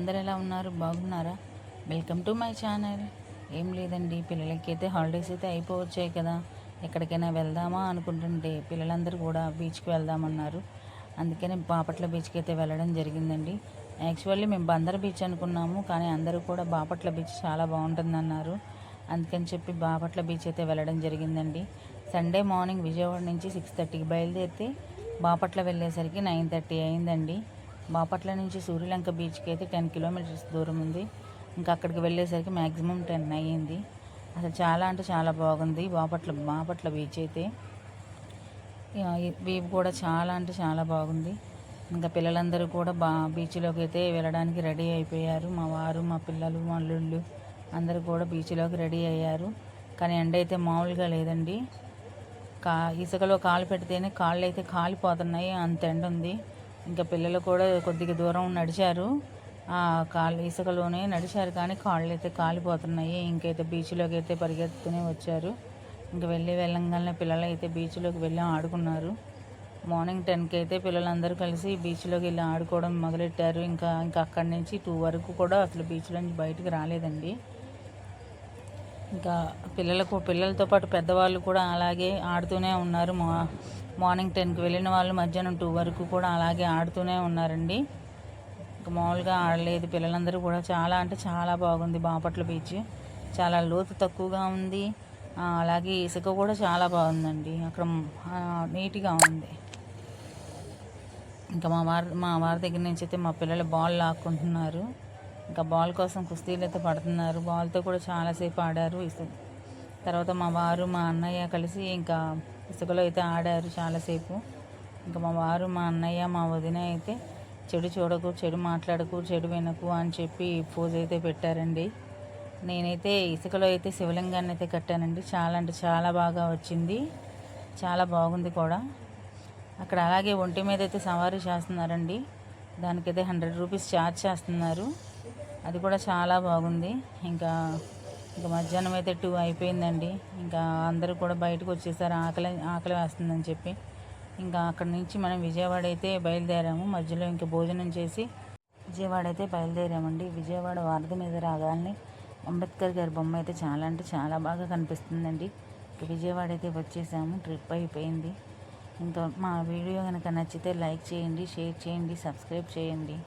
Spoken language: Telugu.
అందరు ఎలా ఉన్నారు? బాగున్నారా? Welcome to my channel. ఏం లేదండి, పిల్లలకి అయితే హాలిడేస్ అయితే అయిపోవచ్చాయి కదా. ఎక్కడికైనా వెళ్దామా అనుకుంటుంటే పిల్లలందరూ కూడా బీచ్కి వెళ్దామన్నారు. అందుకని బాపట్ల బీచ్కి అయితే వెళ్ళడం జరిగిందండి. యాక్చువల్లీ మేము బందర్ బీచ్ అనుకున్నాము, కానీ అందరూ కూడా బాపట్ల బీచ్ చాలా బాగుంటుందన్నారు. అందుకని చెప్పి బాపట్ల బీచ్ అయితే వెళ్ళడం జరిగిందండి. సండే మార్నింగ్ విజయవాడ నుంచి 6:30కి బయలుదేరితే బాపట్ల వెళ్ళేసరికి 9:30 అయిందండి. బాపట్ల నుంచి సూర్యలంక బీచ్కి అయితే 10 కిలోమీటర్స్ దూరం ఉంది. ఇంకా అక్కడికి వెళ్ళేసరికి మ్యాక్సిమం 10 అయ్యింది. అసలు చాలా అంటే చాలా బాగుంది బాపట్ల బీచ్ అయితే. వీవ్ కూడా చాలా అంటే చాలా బాగుంది. ఇంకా పిల్లలందరూ కూడా బీచ్లోకి అయితే వెళ్ళడానికి రెడీ అయిపోయారు. మా వారు, మా పిల్లలు, మా అల్లుళ్ళు అందరూ కూడా బీచ్లోకి రెడీ అయ్యారు. కానీ ఎండ అయితే మామూలుగా లేదండి. ఇసుకలో కాలు పెడితేనే కాళ్ళు అయితే కాలిపోతున్నాయి, అంత ఎండ ఉంది. ఇంకా పిల్లలు కూడా కొద్దిగా దూరం నడిచారు, ఇసుకలోనే నడిచారు, కానీ కాళ్ళు అయితే కాలిపోతున్నాయి. ఇంకైతే బీచ్లోకి అయితే పరిగెత్తుకునే వచ్చారు. ఇంకా వెళ్ళంగానే పిల్లలు అయితే బీచ్లోకి వెళ్ళి ఆడుకున్నారు. మార్నింగ్ 10కి అయితే పిల్లలందరూ కలిసి బీచ్లోకి వెళ్ళి ఆడుకోవడం మొదలెట్టారు. ఇంకా అక్కడి నుంచి 2 వరకు కూడా అసలు బీచ్లో నుంచి బయటికి రాలేదండి. ఇంకా పిల్లలతో పాటు పెద్దవాళ్ళు కూడా అలాగే ఆడుతూనే ఉన్నారు. మార్నింగ్ 10కి వెళ్ళిన వాళ్ళు మధ్యాహ్నం 2 వరకు కూడా అలాగే ఆడుతూనే ఉన్నారండి. ఇంకా మామూలుగా ఆడలేదు పిల్లలందరూ కూడా. చాలా అంటే చాలా బాగుంది బాపట్ల బీచ్. చాలా లోతు తక్కువగా ఉంది. అలాగే ఇసుక కూడా చాలా బాగుందండి. అక్కడ నీట్గా ఉంది. ఇంకా మా వారి దగ్గర నుంచి అయితే మా పిల్లలు బాల్ లాక్కుంటున్నారు. ఇంకా బాల్ కోసం కుస్తీలు అయితే పడుతున్నారు. బాల్తో కూడా చాలాసేపు ఆడారు. తర్వాత మా వారు, మా అన్నయ్య కలిసి ఇంకా ఇసుకలో అయితే ఆడారు చాలాసేపు. ఇంకా మా వారు, మా అన్నయ్య, మా వదిన అయితే చెడు చూడకు, చెడు మాట్లాడకు, చెడు వినకు అని చెప్పి పోజ్ అయితే పెట్టారండి. నేనైతే ఇసుకలో అయితే శివలింగాన్ని అయితే కట్టానండి. చాలా అంటే చాలా బాగా వచ్చింది, చాలా బాగుంది కూడా. అక్కడ అలాగే ఒంటి మీద అయితే సవారీ చేస్తున్నారండి. దానికైతే 100 రూపీస్ ఛార్జ్ చేస్తున్నారు. అది కూడా చాలా బాగుంది. ఇంకా మధ్యాహ్నం అయితే 2 అయిపోయిందండి. ఇంకా అందరూ కూడా బయటకు వచ్చేసారు, ఆకలి వేస్తుందని చెప్పి. ఇంకా అక్కడి నుంచి మనం విజయవాడ అయితే బయలుదేరాము. మధ్యలో ఇంకా భోజనం చేసి విజయవాడ అయితే బయలుదేరామండి. విజయవాడ వారధి మీద రాగానే అంబేద్కర్ గారి బొమ్మ అయితే చాలా అంటే చాలా బాగా కనిపిస్తుందండి. విజయవాడ అయితే వచ్చేసాము. ట్రిప్ అయిపోయింది. ఇంకా మా వీడియో కనుక నచ్చితే లైక్ చేయండి, షేర్ చేయండి, సబ్స్క్రైబ్ చేయండి.